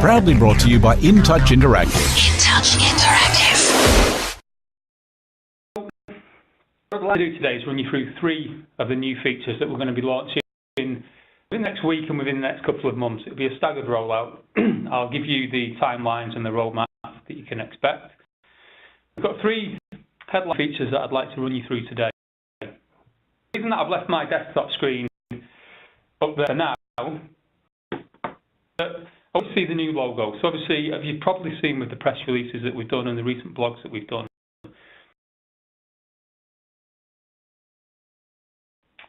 Proudly brought to you by InTouch Interactive. InTouch Interactive. What I'd like to do today is run you through 3 of the new features that we're going to be launching within the next week and within the next couple of months. It'll be a staggered rollout. I'll give you the timelines and the roadmap that you can expect. We've got 3 headline features that I'd like to run you through today. The reason that I've left my desktop screen up there now, I see the new logo. So obviously, as you've probably seen with the press releases that we've done and the recent blogs that we've done.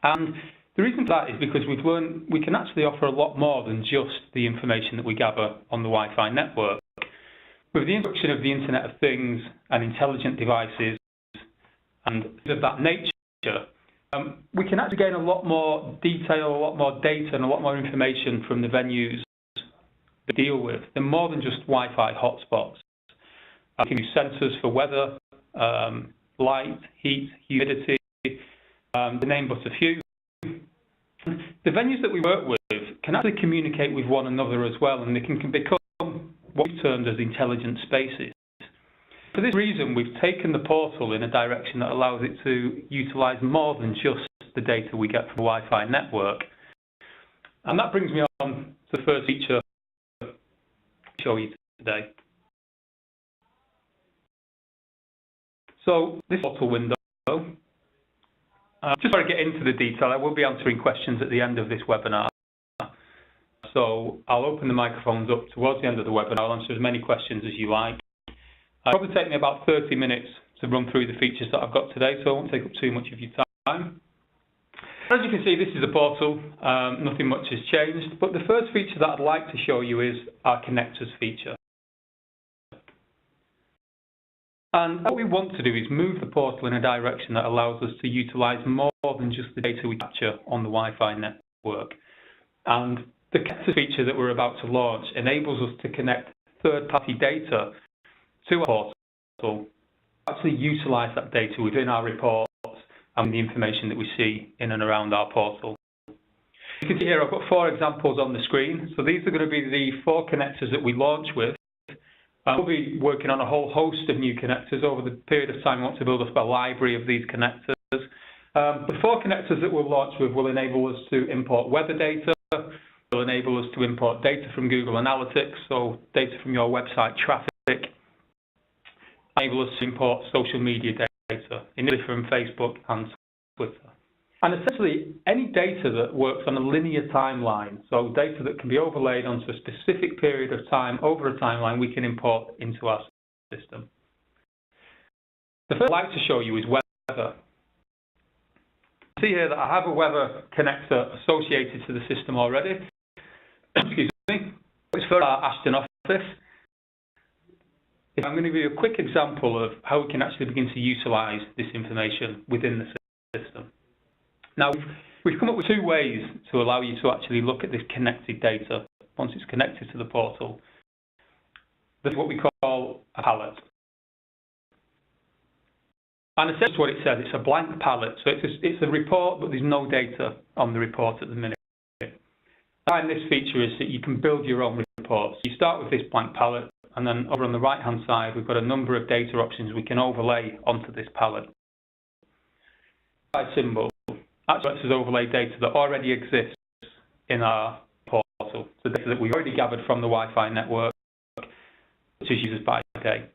And the reason for that is because we've learned we can actually offer a lot more than just the information that we gather on the Wi-Fi network. With the introduction of the Internet of Things and intelligent devices and of that nature, we can actually gain a lot more detail, a lot more data and a lot more information from the venues that we deal with. They're more than just Wi-Fi hotspots. We can use sensors for weather, light, heat, humidity, to name but a few. The venues that we work with can actually communicate with one another as well, and they can become what we've termed as intelligent spaces. For this reason, we've taken the portal in a direction that allows it to utilize more than just the data we get from the Wi-Fi network. And that brings me on to the first feature I'll show you today. So this portal window, just before I get into the detail, I will be answering questions at the end of this webinar. So I'll open the microphones up towards the end of the webinar. I'll answer as many questions as you like. It'll probably take me about 30 minutes to run through the features that I've got today, so I won't take up too much of your time. As you can see, this is a portal. Nothing much has changed, but the first feature that I'd like to show you is our connectors feature. And what we want to do is move the portal in a direction that allows us to utilize more than just the data we capture on the Wi-Fi network. And the connectors feature that we're about to launch enables us to connect third-party data to our portal, actually utilize that data within our reports and the information that we see in and around our portal. You can see here I've got 4 examples on the screen. So these are going to be the 4 connectors that we launch with. We'll be working on a whole host of new connectors over the period of time. We want to build up a library of these connectors. The 4 connectors that we'll launch with will enable us to import weather data, will enable us to import data from Google Analytics, so data from your website traffic, enable us to import social media data, initially from Facebook and Twitter. And essentially, any data that works on a linear timeline, so data that can be overlaid onto a specific period of time over a timeline, we can import into our system. The first I'd like to show you is weather. See here that I have a weather connector associated to the system already. Excuse me. It's for our Ashton office. I'm going to give you a quick example of how we can actually begin to utilize this information within the system. Now, we've come up with 2 ways to allow you to actually look at this connected data once it's connected to the portal. There's what we call a palette. And essentially what it says, it's a blank palette. So it's a report, but there's no data on the report at the minute. And this feature is that you can build your own reports. You start with this blank palette, and then over on the right-hand side, we've got a number of data options we can overlay onto this palette. By symbol, actually lets us overlay data that already exists in our portal. So data that we've already gathered from the Wi-Fi network, which is used by day.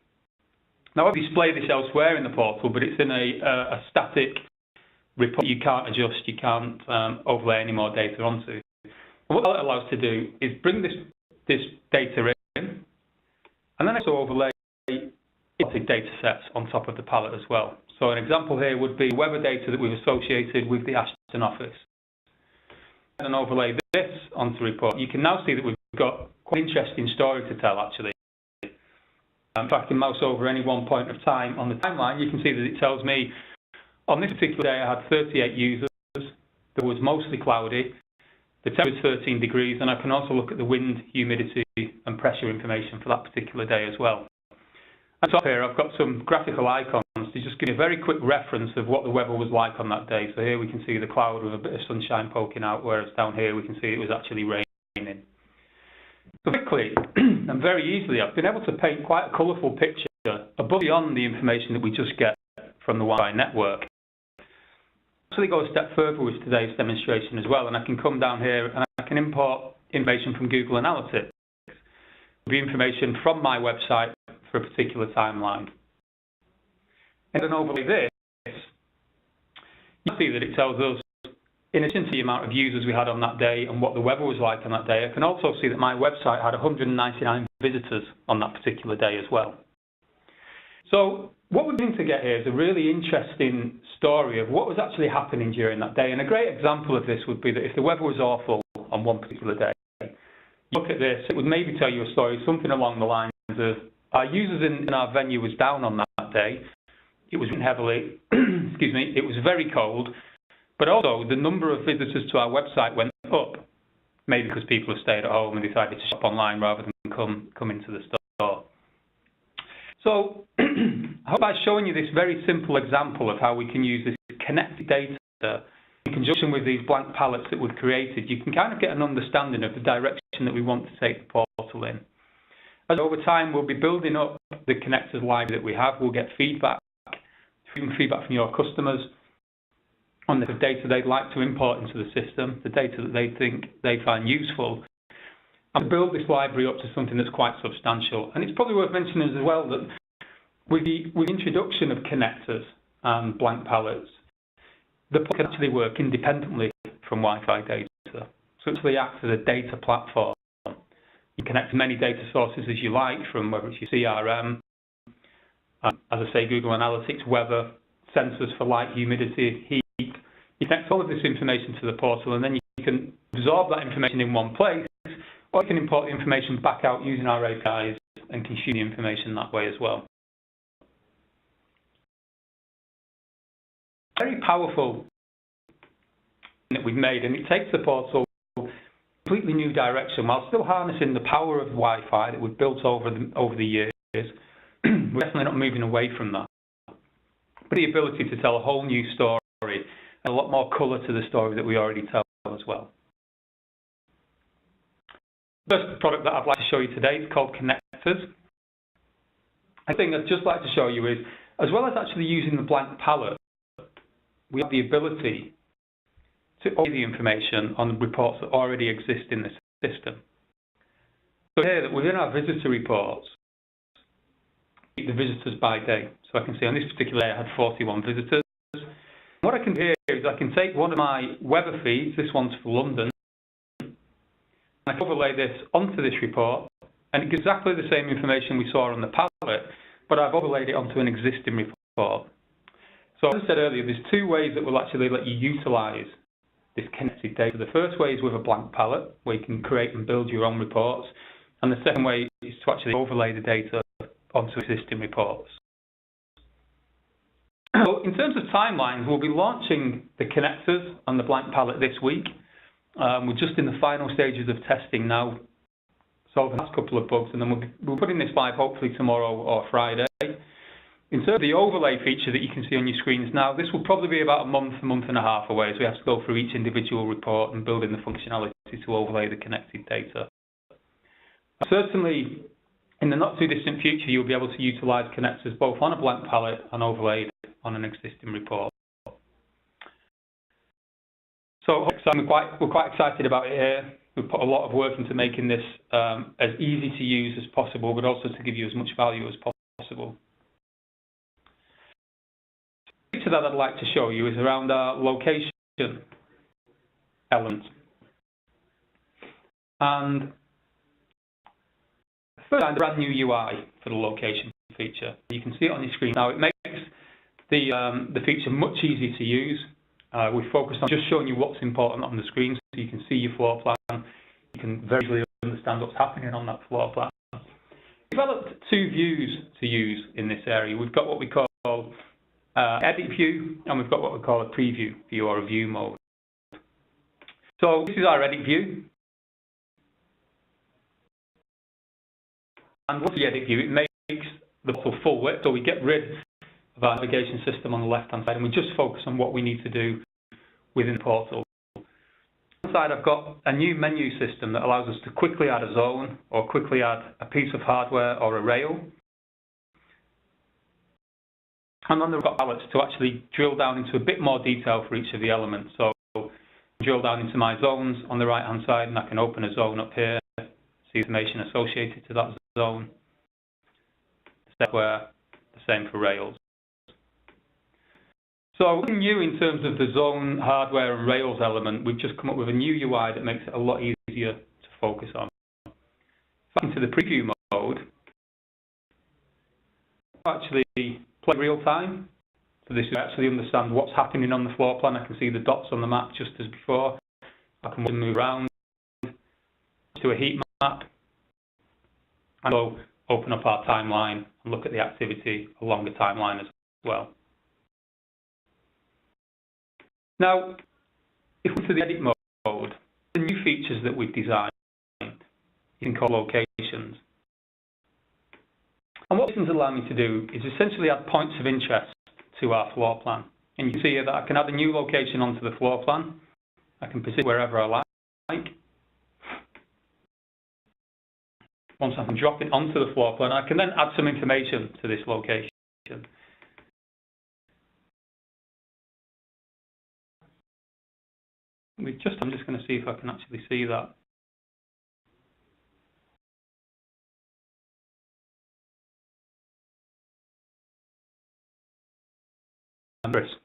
Now, I display this elsewhere in the portal, but it's in a static report you can't adjust, you can't overlay any more data onto. And what that allows us to do is bring this data in, and then also overlay data sets on top of the palette as well. So an example here would be weather data that we've associated with the Ashton office. And then overlay this onto the report. You can now see that we've got quite an interesting story to tell, actually. If I can mouse over any one point of time on the timeline, you can see that it tells me on this particular day I had 38 users, it was mostly cloudy, the temperature was 13 degrees, and I can also look at the wind, humidity and pressure information for that particular day as well. And top here I've got some graphical icons to just give you a very quick reference of what the weather was like on that day. So here we can see the cloud with a bit of sunshine poking out, whereas down here we can see it was actually raining. So quickly, and very easily, I've been able to paint quite a colourful picture above and beyond the information that we just get from the Wi-Fi network. I'll actually go a step further with today's demonstration as well, and I can come down here and I can import information from Google Analytics, the information from my website for a particular timeline. And then overlay this, you see that it tells us, in addition to the amount of users we had on that day and what the weather was like on that day, I can also see that my website had 199 visitors on that particular day as well. So what we're going to get here is a really interesting story of what was actually happening during that day. And a great example of this would be that if the weather was awful on one particular day, you look at this, it would maybe tell you a story, something along the lines of our users in our venue was down on that day. It was heavily, excuse me, it was very cold, but also the number of visitors to our website went up, maybe because people have stayed at home and decided to shop online rather than come into the store. So I hope by showing you this very simple example of how we can use this connected data in conjunction with these blank palettes that we've created, you can kind of get an understanding of the direction that we want to take the portal in. As over time, we'll be building up the connectors library that we have. We'll get feedback from your customers on the data they'd like to import into the system, the data that they think they find useful, and build this library up to something that's quite substantial. And it's probably worth mentioning as well that with the introduction of connectors and blank palettes, the portal can actually work independently from Wi-Fi data. So it actually acts as a data platform. You connect as many data sources as you like, from whether it's your CRM, as I say, Google Analytics, weather, sensors for light, humidity, heat. You connect all of this information to the portal, and then you can absorb that information in one place, or you can import the information back out using our APIs and consume the information that way as well. Very powerful that we've made, and it takes the portal a completely new direction while still harnessing the power of Wi-Fi that we've built over the years. We're definitely not moving away from that. But the ability to tell a whole new story and a lot more colour to the story that we already tell as well. The first product that I'd like to show you today is called Connectors. The thing I'd just like to show you is, as well as actually using the blank palette, we have the ability to overlay the information on the reports that already exist in the system. So here, that within our visitor reports, the visitors by day. So I can see on this particular day I had 41 visitors. What I can do here is I can take one of my weather feeds, this one's for London, and I can overlay this onto this report, and it gives exactly the same information we saw on the palette, but I've overlaid it onto an existing report. So as I said earlier, there's two ways that will actually let you utilize this connected data. The first way is with a blank palette, where you can create and build your own reports, and the second way is to actually overlay the data onto existing reports. So in terms of timelines, we'll be launching the connectors on the blank palette this week. We're just in the final stages of testing now, solving the last couple of bugs, and then we'll be putting this live hopefully tomorrow or Friday. In terms of the overlay feature that you can see on your screens now, this will probably be about a month and a half away, as we have to go through each individual report and build in the functionality to overlay the connected data. Certainly, in the not too distant future, you'll be able to utilize connectors both on a blank palette and overlaid on an existing report. So we're quite excited about it here. We've put a lot of work into making this as easy to use as possible, but also to give you as much value as possible. The feature that I'd like to show you is around our location element. And first, a brand new UI for the location feature. You can see it on your screen now. It makes the feature much easier to use. We focused on just showing you what's important on the screen, so you can see your floor plan. You can very easily understand what's happening on that floor plan. We've developed two views to use in this area. We've got what we call edit view, and we've got what we call a preview view or a view mode. So this is our edit view. And what's the edit view? It makes the portal full width, so we get rid of our navigation system on the left-hand side, and we just focus on what we need to do within the portal. On side, I've got a new menu system that allows us to quickly add a zone or quickly add a piece of hardware or a rail. And then we've got palettes to actually drill down into a bit more detail for each of the elements. So drill down into my zones on the right hand side, and I can open a zone up here, see information associated to that zone. The same for rails. So looking new in terms of the zone, hardware and rails element, we've just come up with a new UI that makes it a lot easier to focus on. Back into the preview mode, actually play real time. So this is actually understand what's happening on the floor plan. I can see the dots on the map just as before. I can move around to a heat map and so open up our timeline and look at the activity along the timeline as well. Now, if we go to the edit mode, the new features that we've designed, you can call locations. And what this allows me to do is essentially add points of interest to our floor plan. And you can see here that I can add a new location onto the floor plan. I can position wherever I like. Once I can drop it onto the floor plan, I can then add some information to this location. I'm just going to see if I can actually see that.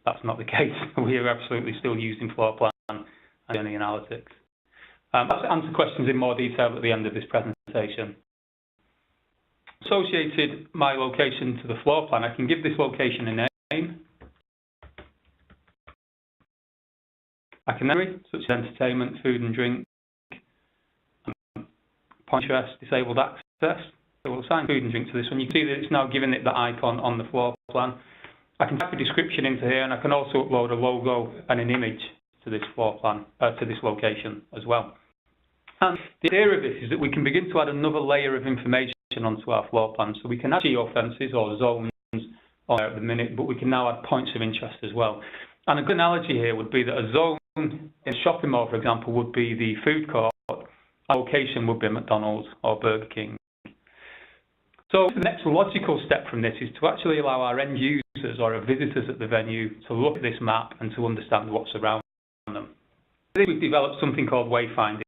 That's not the case. We are absolutely still using floor plan and journey analytics. I'll answer questions in more detail at the end of this presentation. Associated my location to the floor plan, I can give this location a name. I can name such as entertainment, food and drink, point interest, disabled access. So we'll assign food and drink to this one. You can see that it's now giving it the icon on the floor plan. I can type a description into here, and I can also upload a logo and an image to this floor plan, to this location as well. And the idea of this is that we can begin to add another layer of information onto our floor plan. So we can add geofences or zones on there at the minute, but we can now add points of interest as well. And a good analogy here would be that a zone in a shopping mall, for example, would be the food court. A location would be McDonald's or Burger King. So the next logical step from this is to actually allow our end users or our visitors at the venue to look at this map and to understand what's around them. We've developed something called wayfinding.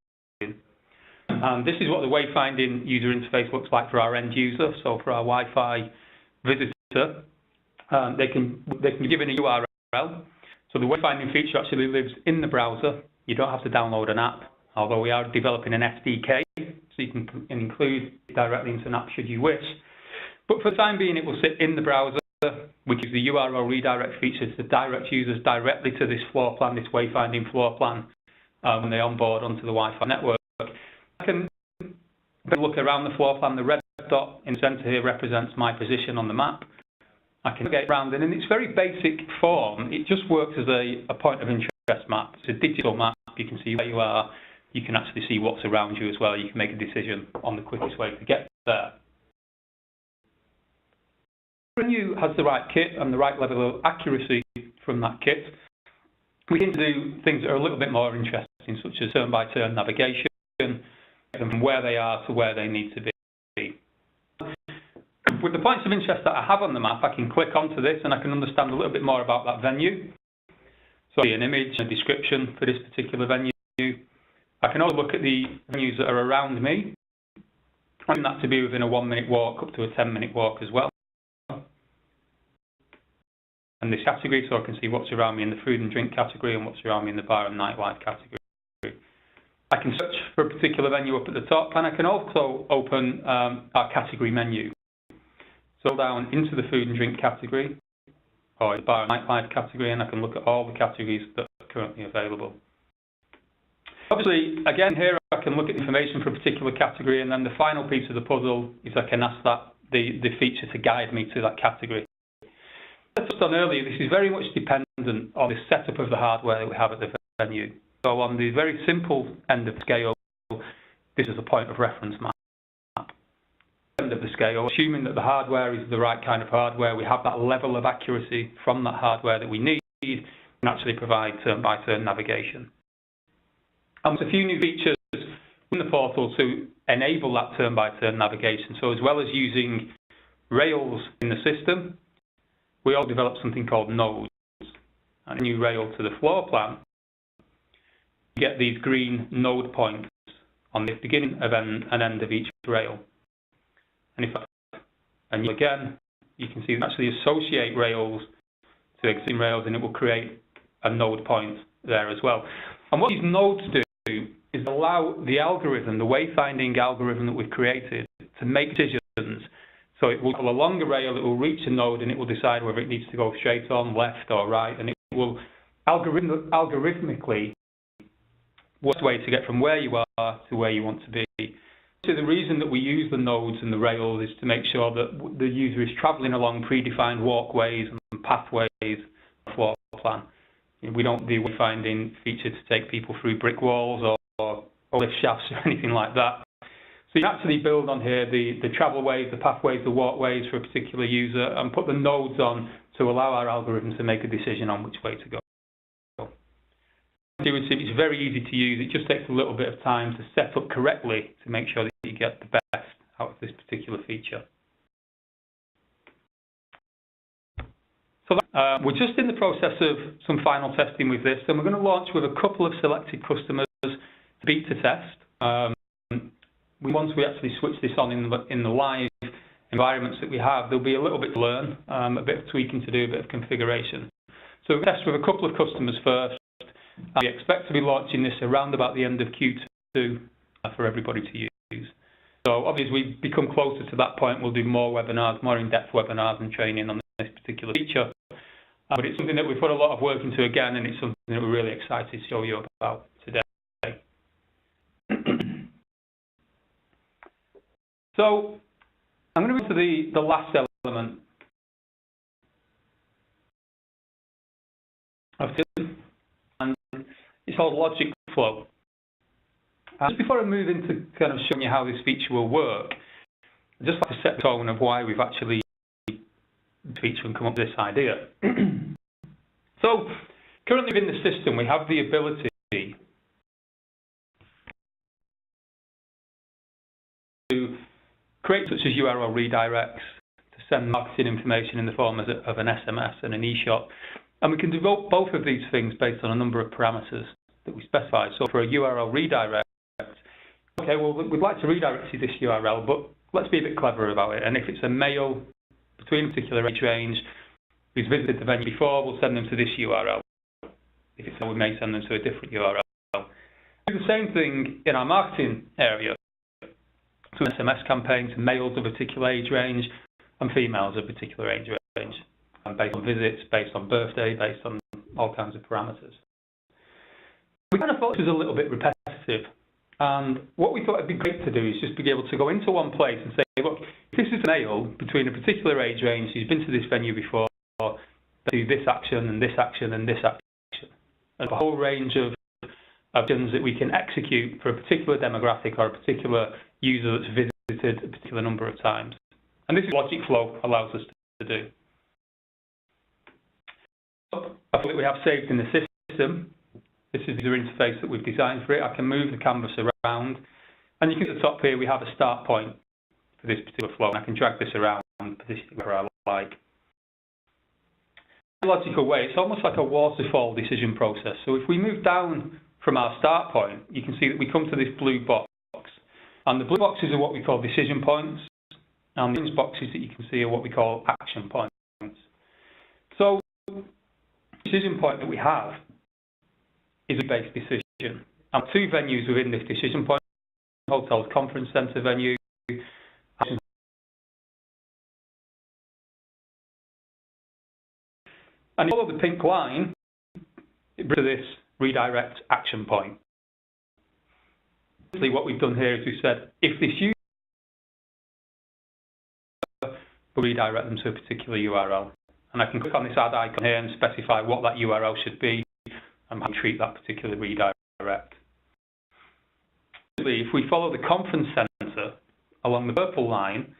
And this is what the wayfinding user interface looks like for our end user. So for our Wi-Fi visitor, they can be given a URL. So the wayfinding feature actually lives in the browser. You don't have to download an app, although we are developing an SDK, so you can include it directly into an app should you wish. But for the time being, it will sit in the browser. We use the URL redirect feature to direct users directly to this floor plan, this wayfinding floor plan, when they onboard onto the Wi-Fi network. I can look around the floor plan. The red dot in the center here represents my position on the map. I can get around, and in its very basic form, it just works as a point of interest map. It's a digital map. You can see where you are. You can actually see what's around you as well. You can make a decision on the quickest way to get there. When you has the right kit and the right level of accuracy from that kit, we can do things that are a little bit more interesting, such as turn-by-turn navigation, from where they are to where they need to be. With the points of interest that I have on the map, I can click onto this and I can understand a little bit more about that venue. So an image, a description for this particular venue. I can also look at the venues that are around me. I want that to be within a 1-minute walk up to a 10-minute walk as well. And this category, so I can see what's around me in the food and drink category and what's around me in the bar and nightlife category. I can search for a particular venue up at the top, and I can also open our category menu. So down into the food and drink category, or the bar and nightlife category, and I can look at all the categories that are currently available. Obviously, again, here I can look at information for a particular category, and then the final piece of the puzzle is I can ask the feature to guide me to that category. As I touched on earlier, this is very much dependent on the setup of the hardware that we have at the venue. So on the very simple end of the scale, this is a point of reference map. End of the scale, assuming that the hardware is the right kind of hardware, we have that level of accuracy from that hardware that we need, and actually provide turn-by-turn navigation. And there's a few new features in the portal to enable that turn-by-turn navigation. So as well as using rails in the system, we all developed something called nodes. And a new rail to the floor plan, you get these green node points on the beginning of and end of each rail. And again, you can see actually associate rails to existing rails, and it will create a node point there as well. And what these nodes do is allow the algorithm, the wayfinding algorithm that we've created, to make decisions. So it will go along the rail, it will reach a node, and it will decide whether it needs to go straight on, left, or right, and it will algorithmically work the way to get from where you are to where you want to be. So the reason that we use the nodes and the rails is to make sure that the user is traveling along predefined walkways and pathways on the floor plan. We don't do wayfinding feature to take people through brick walls or lift shafts or anything like that. So you actually build on here the travel ways, the pathways, the walkways for a particular user, and put the nodes on to allow our algorithm to make a decision on which way to go. It's very easy to use. It just takes a little bit of time to set up correctly to make sure that you get the best out of this particular feature. So we're just in the process of some final testing with this, and we're going to launch with a couple of selected customers to beta test. Once we actually switch this on in the live environments that we have, there'll be a little bit to learn, a bit of tweaking to do, a bit of configuration. So we'll test with a couple of customers first. We expect to be launching this around about the end of Q2 for everybody to use. So obviously, as we become closer to that point, we'll do more webinars, more in-depth webinars and training on this particular feature. But it's something that we've put a lot of work into again, and it's something that we're really excited to show you about today. So I'm going to move to the last element of this, and it's called logic flow. And just before I move into kind of showing you how this feature will work, I'd just like to set the tone of why we've actually feature and come up with this idea. So currently in the system, we have the ability to create such as URL redirects, to send marketing information in the form of an SMS and an e-shop. And we can do both of these things based on a number of parameters that we specify. So for a URL redirect, okay, well, we'd like to redirect to this URL, but let's be a bit clever about it. And if it's a male between a particular age range who's visited the venue before, we'll send them to this URL. If it's so, we may send them to a different URL. Do the same thing in our marketing area. So an SMS campaign to males of a particular age range and females of a particular age range, and based on visits, based on birthday, based on all kinds of parameters. We kind of thought it was a little bit repetitive. And what we thought it'd be great to do is just be able to go into one place and say, look, if this is a male between a particular age range who's been to this venue before, do this action and this action and this action. And a whole range of actions that we can execute for a particular demographic or a particular user that's visited a particular number of times. And this is what logic flow allows us to do. So I think we have saved in the system. This is the interface that we've designed for it. I can move the canvas around, and you can see at the top here we have a start point for this particular flow, and I can drag this around and position it where I like. In a logical way, it's almost like a waterfall decision process. So if we move down from our start point, you can see that we come to this blue box, and the blue boxes are what we call decision points, and the orange boxes that you can see are what we call action points. So the decision point that we have is a base decision. And two venues within this decision point: hotels, conference centre venue. And if you follow the pink line, it brings to this redirect action point. What we've done here is we said, if this user, we'll redirect them to a particular URL. And I can click on this add icon here and specify what that URL should be and how to treat that particular redirect. If we follow the conference centre along the purple line,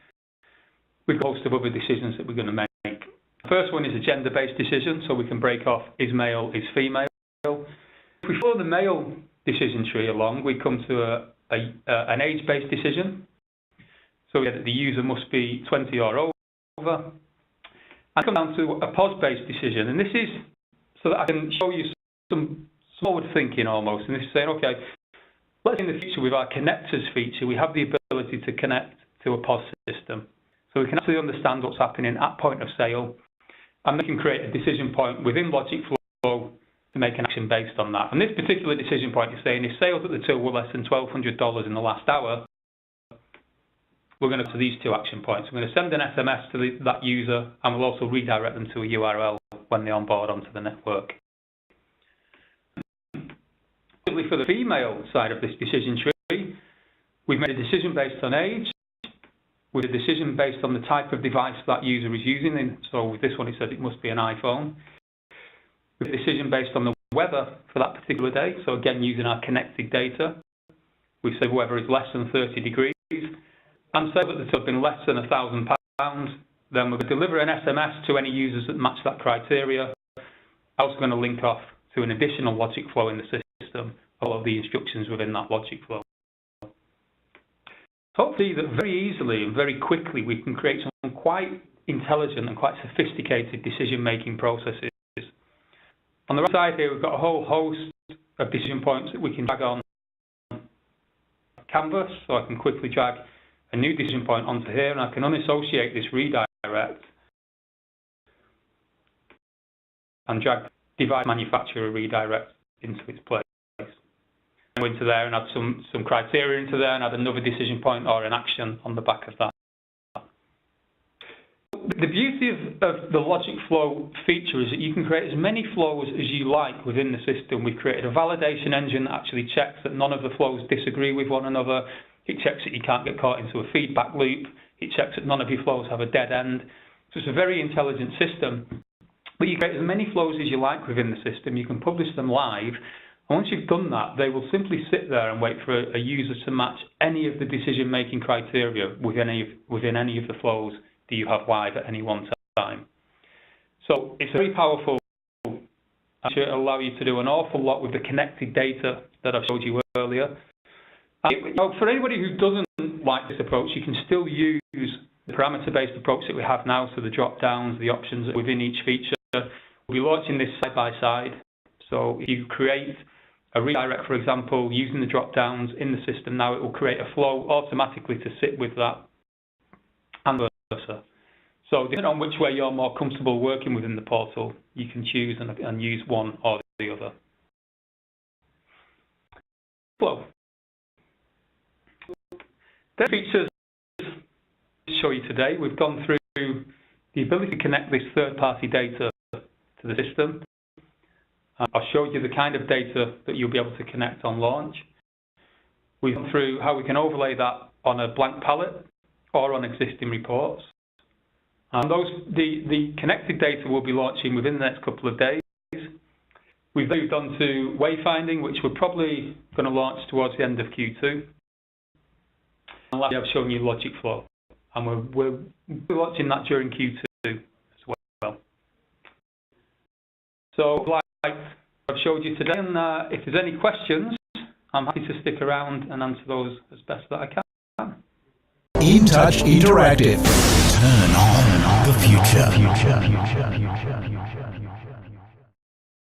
we've got a host of other decisions that we're going to make. The first one is a gender-based decision, so we can break off is male, is female. If we follow the male decision tree along, we come to an age-based decision. So we get that the user must be 20 or over. And come down to a POS-based decision. And this is so that I can show you some forward thinking almost. And this is saying, okay, let's say in the future with our connectors feature, we have the ability to connect to a POS system. So we can actually understand what's happening at point of sale, and we can create a decision point within Logic Flow to make an action based on that. And this particular decision point is saying if sales at the till were less than $1,200 in the last hour, we're going to go to these two action points. We're going to send an SMS to that user, and we'll also redirect them to a URL when they onboard onto the network. For the female side of this decision tree, we've made a decision based on age, with a decision based on the type of device that user is using. And so with this one, it says it must be an iPhone. With a decision based on the weather for that particular day. So again, using our connected data, we say weather is less than 30 degrees. And say that the till has been less than £1,000, then we're going to deliver an SMS to any users that match that criteria. Also going to link off to an additional logic flow in the system, all of the instructions within that logic flow. Hopefully that very easily and very quickly we can create some quite intelligent and quite sophisticated decision-making processes. On the right side here, we've got a whole host of decision points that we can drag on Canvas, so I can quickly drag a new decision point onto here, and I can unassociate this redirect and drag device manufacturer redirect into its place. Go into there and add some criteria into there and add another decision point or an action on the back of that. The beauty of the logic flow feature is that you can create as many flows as you like within the system. We've created a validation engine that actually checks that none of the flows disagree with one another. It checks that you can't get caught into a feedback loop. It checks that none of your flows have a dead end. So it's a very intelligent system. But you create as many flows as you like within the system. You can publish them live. And once you've done that, they will simply sit there and wait for a user to match any of the decision-making criteria within any of the flows that you have live at any one time. So it's very powerful. It should allow you to do an awful lot with the connected data that I showed you earlier. For anybody who doesn't like this approach, you can still use the parameter-based approach that we have now, so the drop-downs, the options within each feature. We'll be launching this side by side. So if you create a redirect, for example, using the drop-downs in the system now, it will create a flow automatically to sit with that and vice versa. So depending on which way you're more comfortable working within the portal, you can choose and use one or the other. Flow. The features to show you today, we've gone through the ability to connect this third-party data to the system. I've showed you the kind of data that you'll be able to connect on launch. We've gone through how we can overlay that on a blank palette or on existing reports. And the connected data will be launching within the next couple of days. We've moved on to wayfinding, which we're probably going to launch towards the end of Q2. And lastly, I've shown you logic flow, and we're launching that during Q2 as well. So, like I've showed you today, and if there's any questions, I'm happy to stick around and answer those as best that I can. InTouch Interactive. Turn on the future.